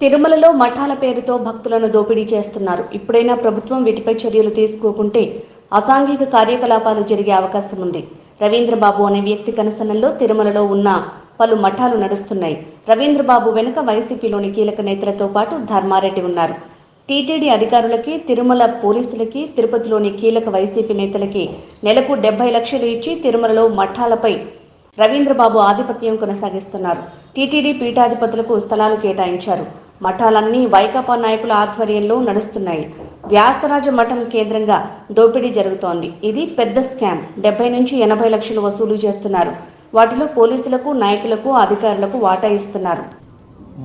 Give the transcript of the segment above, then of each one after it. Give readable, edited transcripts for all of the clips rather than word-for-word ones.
తిరుమలలో మఠాల పేరుతో భక్తులను దోపిడీ చేస్తున్నారు. ఇప్పుడైనా ప్రభుత్వం వీటిపై చర్యలు తీసుకోకుంటే అసాంఘిక కార్యకలాపాలు జరిగే అవకాశం ఉంది. రవీంద్రబాబు అనే వ్యక్తి కనుసన్నల్లో తిరుమలలో ఉన్న పలు మఠాలు నడుస్తున్నాయి. రవీంద్రబాబు వెనుక వైసీపీలోని కీలక నేతలతో పాటు ధర్మారెడ్డి ఉన్నారు. టీటీడీ అధికారులకి, తిరుమల పోలీసులకి, తిరుపతిలోని కీలక వైసీపీ నేతలకి నెలకు 70 లక్షలు ఇచ్చి తిరుమలలో మఠాలపై రవీంద్రబాబు ఆధిపత్యం కొనసాగిస్తున్నారు. టీటీడీ పీఠాధిపతులకు స్థలాలు కేటాయించారు. మఠాలన్నీ వైకాపా నాయకుల ఆధ్వర్యంలో నడుస్తున్నాయి. వ్యాసరాజ మఠం కేంద్రంగా దోపిడీ జరుగుతోంది. ఇది పెద్ద స్కామ్. 70 నుంచి 80 లక్షలు వసూలు చేస్తున్నారు. వాటిలో పోలీసులకు, నాయకులకు, అధికారులకు వాటా ఇస్తున్నారు.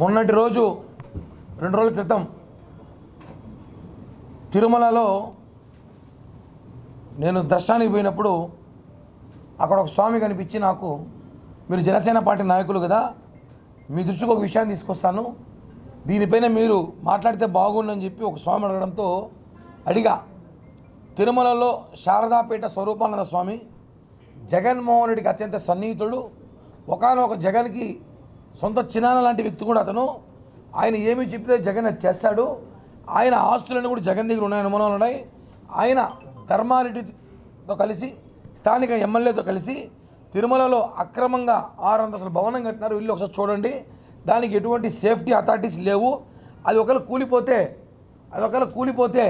మొన్నటి రోజు 2 రోజుల క్రితం తిరుమలలో నేను దర్శనానికి పోయినప్పుడు అక్కడ ఒక స్వామి కనిపించి, నాకు మీరు జనసేన పార్టీ నాయకులు కదా, మీ దృష్టికి ఒక విషయాన్ని తీసుకొస్తాను, దీనిపైన మీరు మాట్లాడితే బాగుండని చెప్పి ఒక స్వామి అడగడంతో అడిగా. తిరుమలలో శారదాపీఠ స్వరూపానంద స్వామి జగన్మోహన్ రెడ్డికి అత్యంత సన్నిహితుడు. ఒకనొక జగన్కి సొంత చిన్నాన్న లాంటి వ్యక్తి కూడా అతను. ఆయన ఏమి చెప్తే జగన్ అది చేస్తాడు. ఆయన ఆస్తులన్నీ కూడా జగన్ దగ్గర ఉన్నాయి, అనుమానాలు ఉన్నాయి. ఆయన ధర్మారెడ్డితో కలిసి, స్థానిక ఎమ్మెల్యేతో కలిసి తిరుమలలో అక్రమంగా 6 అంతస్తుల భవనం కట్టినారు. వెళ్ళి ఒకసారి చూడండి. దానికి ఎటువంటి సేఫ్టీ అథారిటీస్ లేవు. అది ఒకవేళ కూలిపోతే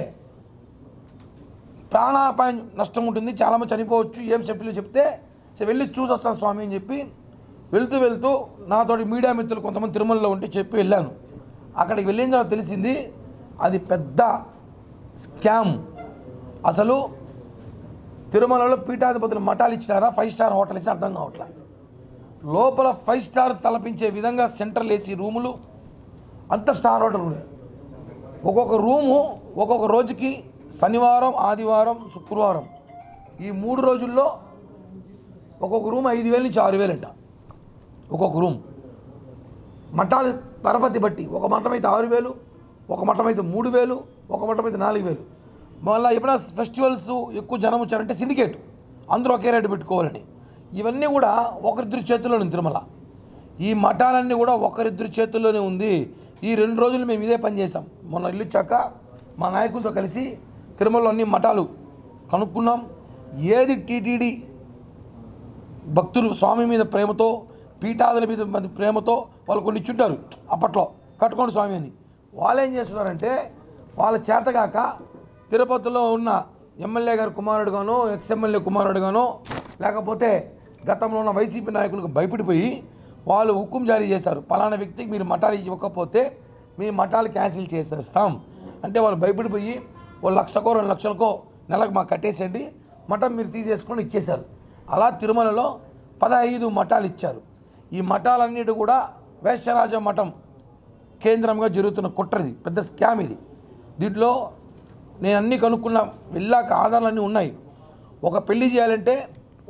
ప్రాణాపాయం నష్టం ఉంటుంది, చాలామంది చనిపోవచ్చు, ఏం సేఫ్టీలో చెప్తే వెళ్ళి చూసి వస్తాను స్వామి అని చెప్పి వెళ్తూ నాతోటి మీడియా మిత్రులు కొంతమంది తిరుమలలో ఉంటే చెప్పి వెళ్ళాను. అక్కడికి వెళ్ళిన తర్వాత తెలిసింది అది పెద్ద స్కామ్. అసలు తిరుమలలో పీఠాధిపతులు మఠాలు ఇచ్చినారా, 5 స్టార్ హోటల్ ఇచ్చినా అర్థం కావట్లా. లోపల 5 స్టార్ తలపించే విధంగా సెంట్రల్ ఏసీ రూములు, అంత స్టార్ హోటల్ ఉన్నాయి. ఒక్కొక్క రూము ఒక్కొక్క రోజుకి శనివారం, ఆదివారం, శుక్రవారం ఈ 3 రోజుల్లో ఒక్కొక్క రూమ్ 5,000 నుంచి 6,000 అంట. ఒక్కొక్క రూమ్ మఠాలు పరపతి బట్టి, ఒక మఠం అయితే 6,000, ఒక మఠం అయితే 3,000, ఒక మఠం అయితే 4,000. మళ్ళీ ఎప్పుడైనా ఫెస్టివల్స్ ఎక్కువ జనం వచ్చారంటే సిండికేట్, అందరూ ఒకే రేటు పెట్టుకోవాలని. ఇవన్నీ కూడా ఒకరిద్దరి చేతుల్లోనే తిరుమల. ఈ మఠాలన్నీ కూడా ఒకరిద్దరి చేతుల్లోనే ఉంది. ఈ 2 రోజులు మేము ఇదే పని చేసాం. మొన్న ఇల్లు ఇచ్చాక మా నాయకులతో కలిసి తిరుమలలో అన్ని మఠాలు కనుక్కున్నాం. ఏది టీటీడీ భక్తులు స్వామి మీద ప్రేమతో, పీఠాదుల మీద ప్రేమతో వాళ్ళు కొన్ని ఇచ్చుంటారు అప్పట్లో, కట్టుకోండి స్వామి అని. వాళ్ళు ఏం చేస్తున్నారంటే వాళ్ళ చేతగాక తిరుపతిలో ఉన్న ఎమ్మెల్యే గారు కుమారుడుగానో, ఎక్స్ఎమ్మెల్యే కుమారుడుగానో, లేకపోతే గతంలో ఉన్న వైసీపీ నాయకులకు భయపడిపోయి వాళ్ళు హుకుం జారీ చేశారు. పలానా వ్యక్తికి మీరు మఠాలు ఇవ్వకపోతే మీ మఠాలు క్యాన్సిల్ చేసేస్తాం అంటే వాళ్ళు భయపడిపోయి వాళ్ళు 1,00,000కో 2,00,000కో నెలకు మాకు కట్టేసేయండి, మఠం మీరు తీసేసుకొని ఇచ్చేశారు. అలా తిరుమలలో 15 మఠాలు ఇచ్చారు. ఈ మఠాలన్నిటి కూడా వేశ్యరాజ మఠం కేంద్రంగా జరుగుతున్న కుట్రది, పెద్ద స్కామ్ ఇది. దీంట్లో నేను అన్నీ కనుక్కున్న, వెళ్ళాక ఆధారాలన్నీ ఉన్నాయి. ఒక పెళ్లి చేయాలంటే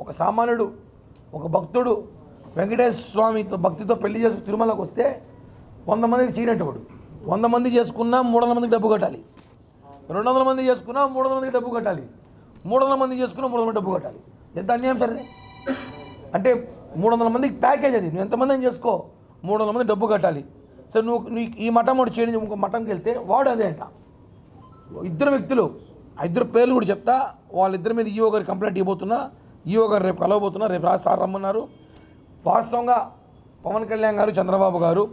ఒక సామాన్యుడు, ఒక భక్తుడు వెంకటేశ్వర స్వామితో భక్తితో పెళ్లి చేసుకుని తిరుమలకు వస్తే 100 మందికి చీరంటవాడు. 100 మంది చేసుకున్నా 300 మందికి డబ్బు కట్టాలి. 200 మంది చేసుకున్నా 300 మందికి డబ్బు కట్టాలి. 300 మంది చేసుకున్నా 300 మంది డబ్బు కట్టాలి. ఎంత అన్యాయం సరే. అంటే 300 మందికి ప్యాకేజ్ అది. నువ్వు ఎంతమంది చేసుకో, 300 మంది డబ్బు కట్టాలి. సరే నువ్వు ఈ మఠం ఒకటి చేయడం, ఇంకో మఠంకి వెళ్తే వాడు అదే అంట. 2 వ్యక్తులు, 2 పేర్లు కూడా చెప్తా. వాళ్ళిద్దరి మీద ఈఓ గారు కంప్లైంట్ ఇవ్వబోతున్నా. ఈఓ గారు రేపు కలవబోతున్నా. రేపు సార్ రమ్మన్నారు. వాస్తవంగా పవన్ కళ్యాణ్ గారు, చంద్రబాబు గారు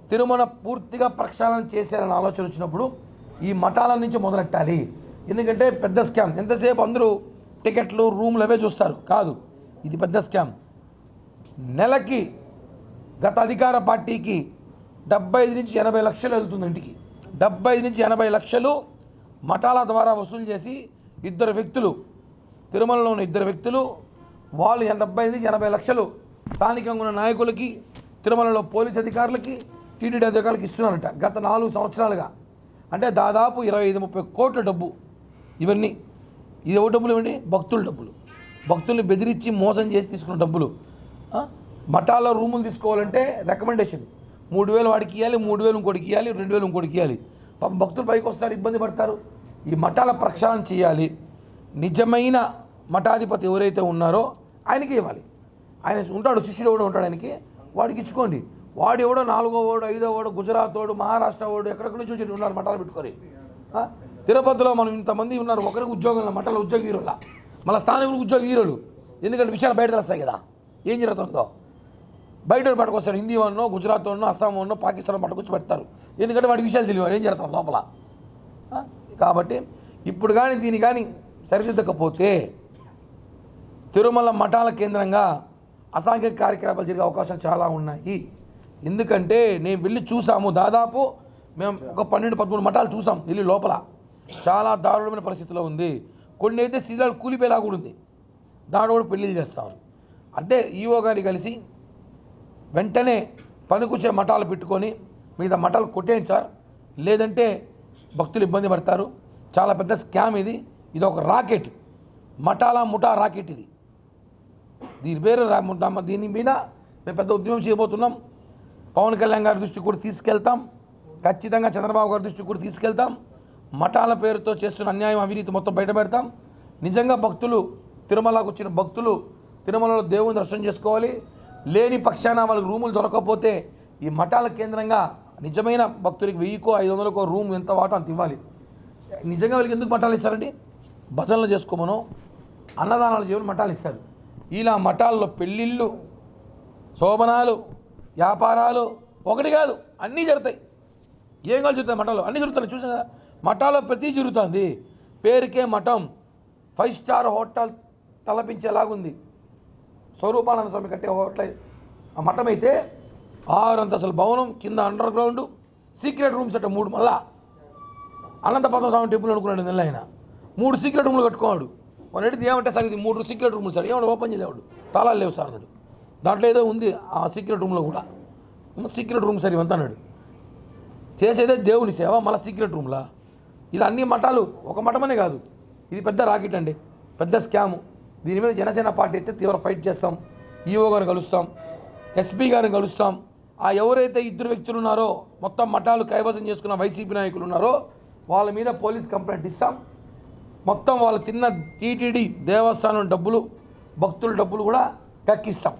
తిరుమల పూర్తిగా ప్రక్షాళన చేశారని ఆలోచన వచ్చినప్పుడు ఈ మఠాల నుంచి మొదలెట్టాలి. ఎందుకంటే పెద్ద స్కామ్. ఎంతసేపు అందరూ టికెట్లు, రూమ్లు అవే చూస్తారు, కాదు, ఇది పెద్ద స్కామ్. నెలకి గత అధికార పార్టీకి 75 నుంచి 80 లక్షలు వెళ్తుంది ఇంటికి. 75 నుంచి 80 లక్షలు మఠాల ద్వారా వసూలు చేసి 2 వ్యక్తులు, తిరుమలలో ఉన్న 2 వ్యక్తులు, వాళ్ళు 75 నుంచి 80 లక్షలు స్థానికంగా ఉన్న నాయకులకి, తిరుమలలో పోలీస్ అధికారులకి, టీటీడీ అధికారులకి ఇస్తున్నారంట గత 4 సంవత్సరాలుగా. అంటే దాదాపు 25-30 కోట్ల డబ్బు. ఇవన్నీ ఇది ఎవరి డబ్బులు ఇవ్వండి? భక్తుల డబ్బులు. భక్తుల్ని బెదిరించి మోసం చేసి తీసుకున్న డబ్బులు. మఠాల్లో రూములు తీసుకోవాలంటే రికమెండేషన్ 3,000 వాడికి ఇవ్వాలి, 3,000 ఇంకోటికి ఇవ్వాలి, 2,000 ఇంకోటికి ఇవ్వాలి. పాపం భక్తులు పైకి వస్తారు, ఇబ్బంది పడతారు. ఈ మఠాల ప్రక్షాళన చేయాలి. నిజమైన మఠాధిపతి ఎవరైతే ఉన్నారో ఆయనకి ఇవ్వాలి. ఆయన ఉంటాడు, శిష్యుడు కూడా ఉంటాడు, ఆయనకి వాడికి ఇచ్చుకోండి. వాడు ఎవడో 4వ వాడు 5వ వాడు గుజరాత్ వాడు మహారాష్ట్ర వాడు ఎక్కడెక్కడ నుంచి వచ్చి ఉన్నారు మఠాలు పెట్టుకొని. తిరుపతిలో మనం ఇంతమంది ఉన్నారు, ఒకరికి ఉద్యోగంలో మఠాల ఉద్యోగ హీరోల, మళ్ళీ స్థానికులు ఉద్యోగ హీరోలు. ఎందుకంటే విషయాలు బయట తెలుస్తాయి కదా ఏం జరుగుతుందో. బయట పట్టుకొస్తాడు, హిందీ వాడినో గుజరాత్ వాడినో అస్సాం వాడినో పాకిస్తాన్ పట్టుకొచ్చి పెడతారు. ఎందుకంటే వాడి విషయాలు తెలియదు ఏం జరుగుతుంది లోపల. కాబట్టి ఇప్పుడు కానీ దీన్ని కానీ సరిదిద్దకపోతే తిరుమల మఠాల కేంద్రంగా అసాంఘిక కార్యకలాపాలు జరిగే అవకాశాలు చాలా ఉన్నాయి. ఎందుకంటే నేను వెళ్ళి చూసాము, దాదాపు మేము ఒక 12-13 మఠాలు చూసాం వెళ్ళి లోపల. చాలా దారుణమైన పరిస్థితిలో ఉంది. కొన్ని అయితే శిథిలాలు కూలిపోయేలా కూడా ఉంది. దాంట్లో కూడా పెళ్ళిళ్ళు చేస్తారు. అంటే ఈవో గారిని కలిసి వెంటనే పనికొచ్చే మఠాలు పెట్టుకొని మిగతా మఠాలు కొట్టేయండి సార్, లేదంటే భక్తులు ఇబ్బంది పడతారు. చాలా పెద్ద స్కామ్ ఇది. ఇది ఒక రాకెట్, ముఠా రాకెట్ ఇది. దీని పేరు దీని మీద మేము పెద్ద ఉద్యమం చేయబోతున్నాం. పవన్ కళ్యాణ్ గారి దృష్టికి కూడా తీసుకెళ్తాం, ఖచ్చితంగా చంద్రబాబు గారి దృష్టికి కూడా తీసుకెళ్తాం. మఠాల పేరుతో చేస్తున్న అన్యాయం అవినీతి మొత్తం బయట పెడతాం. నిజంగా భక్తులు తిరుమలకు వచ్చిన భక్తులు తిరుమలలో దేవుని దర్శనం చేసుకోవాలి. లేని పక్షాన వాళ్ళకి రూములు దొరకకపోతే ఈ మఠాల కేంద్రంగా నిజమైన భక్తులకి 1000కో 500కో రూమ్ ఎంత వాటో అంత ఇవ్వాలి. నిజంగా వాళ్ళకి ఎందుకు మఠాలు ఇస్తారండి? భజనలు చేసుకోమనో అన్నదానాలు చేయమని మఠాలు ఇస్తారు. ఇలా మఠాల్లో పెళ్ళిళ్ళు, శోభనాలు, వ్యాపారాలు ఒకటి కాదు అన్నీ జరుగుతాయి. ఏం కాదు జరుగుతాయి మఠాలు, అన్నీ జరుగుతాయి. చూసాం కదా మఠాల్లో ప్రతి జరుగుతుంది. పేరుకే మఠం 5 స్టార్ హోటల్ తలపించేలాగుంది. స్వరూపానంద స్వామి కట్టే హోటల్ ఆ మఠం అయితే 6 అంతస్తుల భవనం, కింద అండర్ గ్రౌండ్, సీక్రెట్ రూమ్స్ అట్ట 3. మళ్ళా అనంతపద్మ స్వామి టెంపుల్ అనుకున్నాడు నెల ఆయన 3 సీక్రెట్ రూమ్లు కట్టుకున్నాడు. వాడు అడిగితే ఏమంటే సార్ ఇది 3 సీక్రెట్ రూమ్లు సార్, ఏమన్నా ఓపెన్ చేయలేవాడు, తాళాలు లేవు సార్ అన్నాడు. దాంట్లో ఏదో ఉంది ఆ సీక్రెట్ రూమ్లో కూడా, సీక్రెట్ రూమ్ సార్ ఇవంతా అన్నాడు. చేసేదే దేవుని సేవ, మళ్ళీ సీక్రెట్ రూమ్లా. ఇలా అన్ని మఠాలు, ఒక మఠమనే కాదు, ఇది పెద్ద రాకెట్ అండి, పెద్ద స్కాము. దీని మీద జనసేన పార్టీ అయితే తీవ్ర ఫైట్ చేస్తాం. ఈఓ గారిని కలుస్తాం, ఎస్పీ గారిని కలుస్తాం. ఆ ఎవరైతే 2 వ్యక్తులు ఉన్నారో మొత్తం మఠాలు కైవసం చేసుకున్న వైసీపీ నాయకులు ఉన్నారో వాళ్ళ మీద పోలీస్ కంప్లైంట్ ఇస్తాం. మొత్తం వాళ్ళు తిన్న టీటీడీ దేవస్థానం డబ్బులు, భక్తుల డబ్బులు కూడా కక్కిస్తాం.